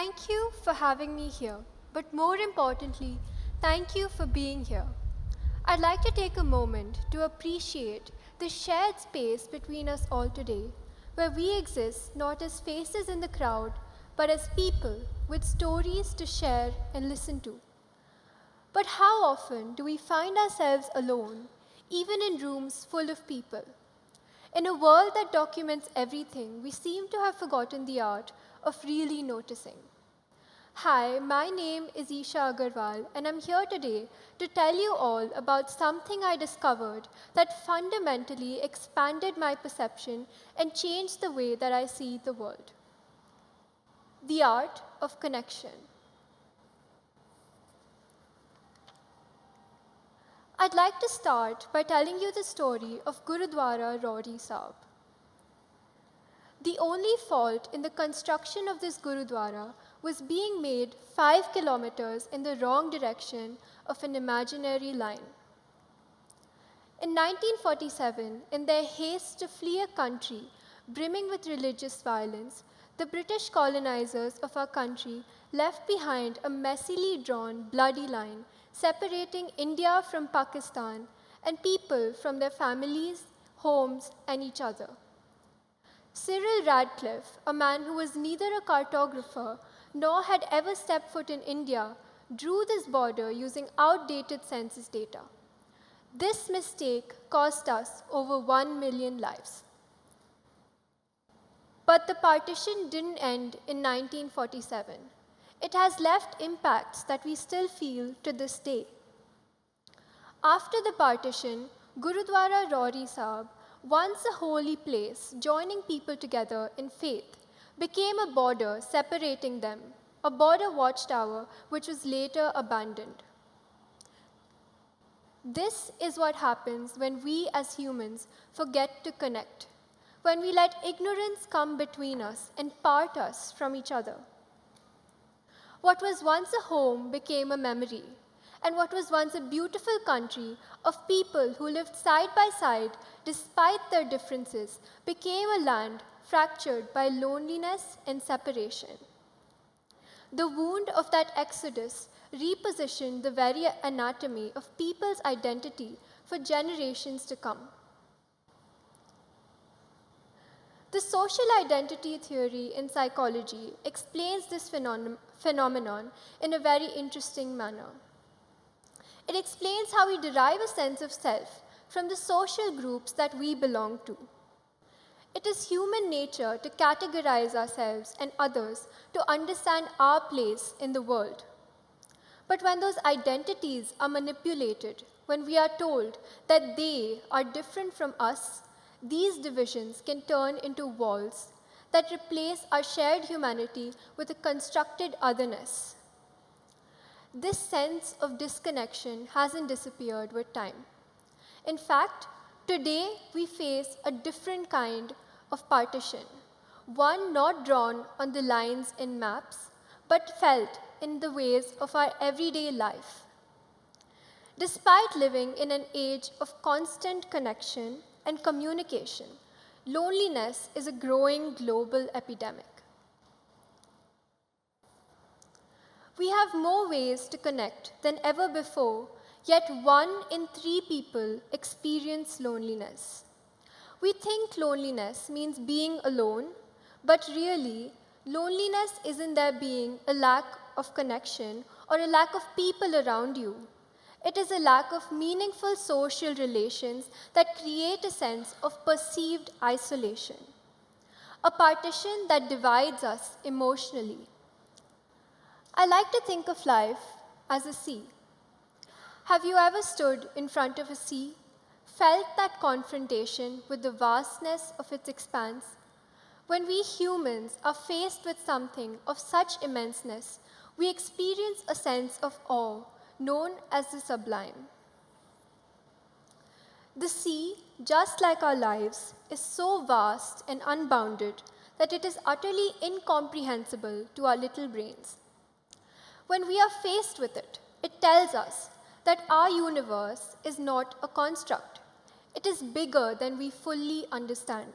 Thank you for having me here, but more importantly, thank you for being here. I'd like to take a moment to appreciate the shared space between us all today, where we exist not as faces in the crowd, but as people with stories to share and listen to. But how often do we find ourselves alone, even in rooms full of people? In a world that documents everything, we seem to have forgotten the art of really noticing. Hi, my name is Esha Agarwal, and I'm here today to tell you all about something I discovered that fundamentally expanded my perception and changed the way that I see the world. The art of connection. I'd like to start by telling you the story of Gurudwara Rohri Sahib. The only fault in the construction of this Gurudwara was being made 5 kilometers in the wrong direction of an imaginary line. In 1947, in their haste to flee a country brimming with religious violence, the British colonizers of our country left behind a messily drawn, bloody line separating India from Pakistan and people from their families, homes, and each other. Cyril Radcliffe, a man who was neither a cartographer nor had ever stepped foot in India, drew this border using outdated census data. This mistake cost us over 1 million lives. But the partition didn't end in 1947. It has left impacts that we still feel to this day. After the partition, Gurudwara Rohri Sahib, once a holy place joining people together in faith, became a border separating them, a border watchtower which was later abandoned. This is what happens when we as humans forget to connect, when we let ignorance come between us and part us from each other. What was once a home became a memory, and what was once a beautiful country of people who lived side by side despite their differences became a land fractured by loneliness and separation. The wound of that exodus repositioned the very anatomy of people's identity for generations to come. The social identity theory in psychology explains this phenomenon in a very interesting manner. It explains how we derive a sense of self from the social groups that we belong to. It is human nature to categorize ourselves and others to understand our place in the world. But when those identities are manipulated, when we are told that they are different from us, these divisions can turn into walls that replace our shared humanity with a constructed otherness. This sense of disconnection hasn't disappeared with time. In fact, today we face a different kind of partition, one not drawn on the lines in maps, but felt in the ways of our everyday life. Despite living in an age of constant connection and communication, loneliness is a growing global epidemic. We have more ways to connect than ever before, yet 1 in 3 people experience loneliness. We think loneliness means being alone, but really, loneliness isn't there being a lack of connection or a lack of people around you. It is a lack of meaningful social relations that create a sense of perceived isolation, a partition that divides us emotionally. I like to think of life as a sea. Have you ever stood in front of a sea, felt that confrontation with the vastness of its expanse? When we humans are faced with something of such immenseness, we experience a sense of awe known as the sublime. The sea, just like our lives, is so vast and unbounded that it is utterly incomprehensible to our little brains. When we are faced with it, it tells us that our universe is not a construct. It is bigger than we fully understand.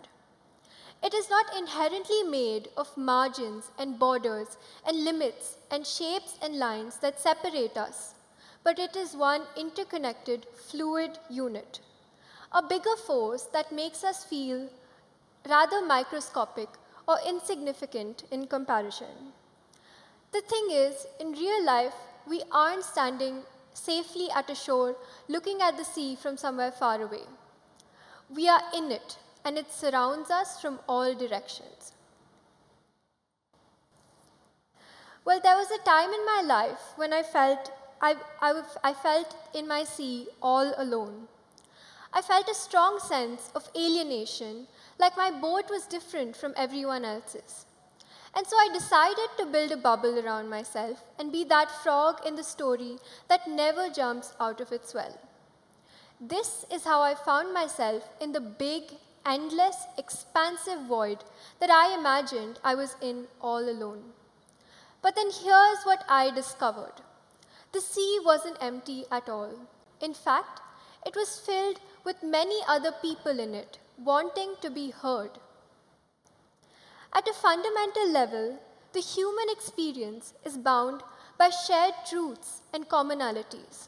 It is not inherently made of margins and borders and limits and shapes and lines that separate us, but it is one interconnected, fluid unit, a bigger force that makes us feel rather microscopic or insignificant in comparison. The thing is, in real life, we aren't standing safely at a shore looking at the sea from somewhere far away. We are in it, and it surrounds us from all directions. Well, there was a time in my life when I felt in my sea all alone. I felt a strong sense of alienation, like my boat was different from everyone else's. And so I decided to build a bubble around myself and be that frog in the story that never jumps out of its well. This is how I found myself in the big, endless, expansive void that I imagined I was in all alone. But then here's what I discovered. The sea wasn't empty at all. In fact, it was filled with many other people in it, wanting to be heard. At a fundamental level, the human experience is bound by shared truths and commonalities.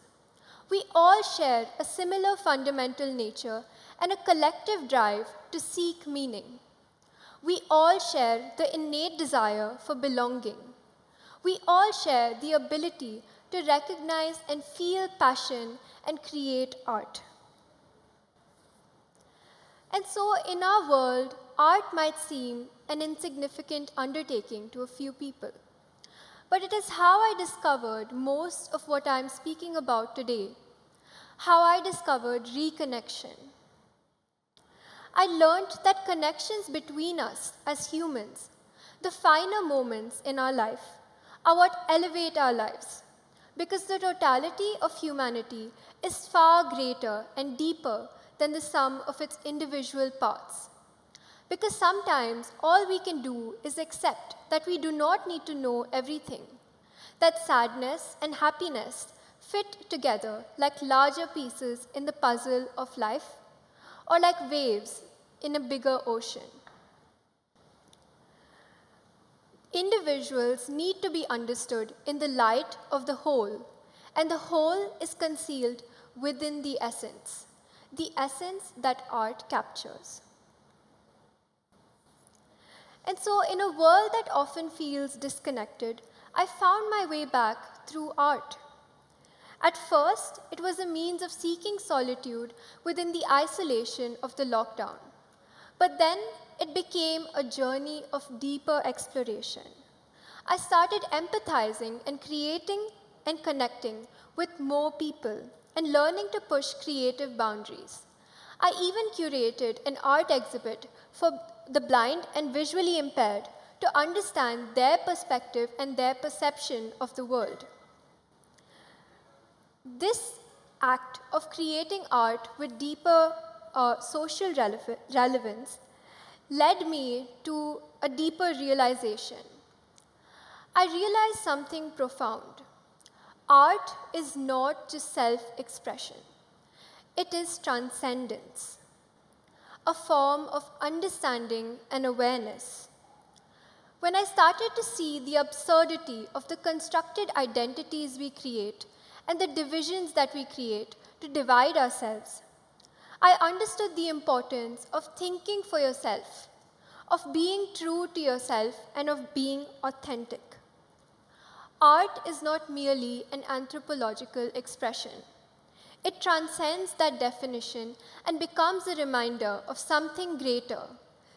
We all share a similar fundamental nature and a collective drive to seek meaning. We all share the innate desire for belonging. We all share the ability to recognize and feel passion and create art. And so, in our world, art might seem an insignificant undertaking to a few people. But it is how I discovered most of what I'm speaking about today, how I discovered reconnection. I learned that connections between us as humans, the finer moments in our life, are what elevate our lives, because the totality of humanity is far greater and deeper than the sum of its individual parts. Because sometimes all we can do is accept that we do not need to know everything, that sadness and happiness fit together like larger pieces in the puzzle of life, or like waves in a bigger ocean. Individuals need to be understood in the light of the whole, and the whole is concealed within the essence that art captures. And so, in a world that often feels disconnected, I found my way back through art. At first, it was a means of seeking solitude within the isolation of the lockdown. But then, it became a journey of deeper exploration. I started empathizing and creating and connecting with more people and learning to push creative boundaries. I even curated an art exhibit for the blind and visually impaired to understand their perspective and their perception of the world. This act of creating art with deeper social relevance led me to a deeper realization. I realized something profound. Art is not just self-expression. It is transcendence, a form of understanding and awareness. When I started to see the absurdity of the constructed identities we create and the divisions that we create to divide ourselves, I understood the importance of thinking for yourself, of being true to yourself, and of being authentic. Art is not merely an anthropological expression. It transcends that definition and becomes a reminder of something greater,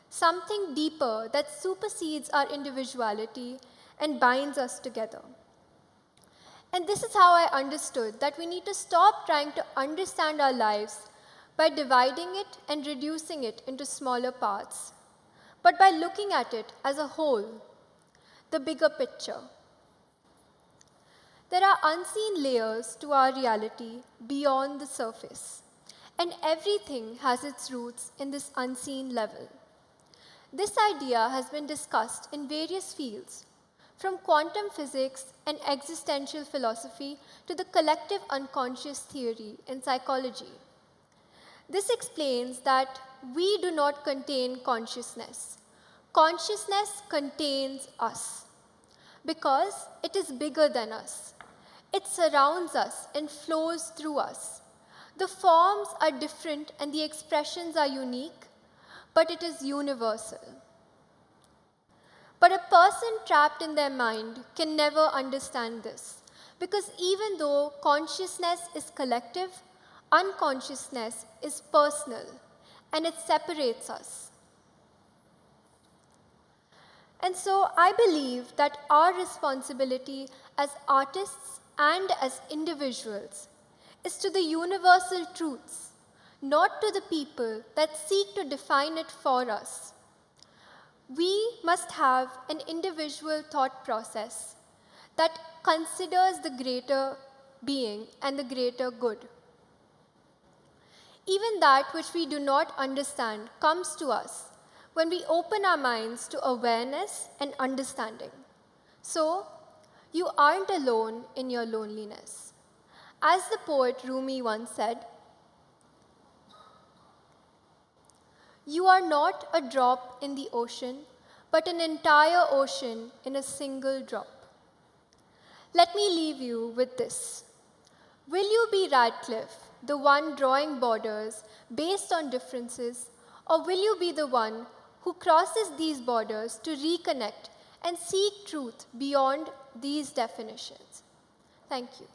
something deeper that supersedes our individuality and binds us together. And this is how I understood that we need to stop trying to understand our lives by dividing it and reducing it into smaller parts, but by looking at it as a whole, the bigger picture. There are unseen layers to our reality beyond the surface, and everything has its roots in this unseen level. This idea has been discussed in various fields, from quantum physics and existential philosophy to the collective unconscious theory in psychology. This explains that we do not contain consciousness. Consciousness contains us because it is bigger than us. It surrounds us and flows through us. The forms are different and the expressions are unique, but it is universal. But a person trapped in their mind can never understand this, because even though consciousness is collective, unconsciousness is personal, and it separates us. And so I believe that our responsibility as artists and as individuals is to the universal truths, not to the people that seek to define it for us. We must have an individual thought process that considers the greater being and the greater good. Even that which we do not understand comes to us when we open our minds to awareness and understanding. So, you aren't alone in your loneliness. As the poet Rumi once said, "You are not a drop in the ocean, but an entire ocean in a single drop." Let me leave you with this. Will you be Radcliffe, the one drawing borders based on differences, or will you be the one who crosses these borders to reconnect and seek truth beyond these definitions? Thank you.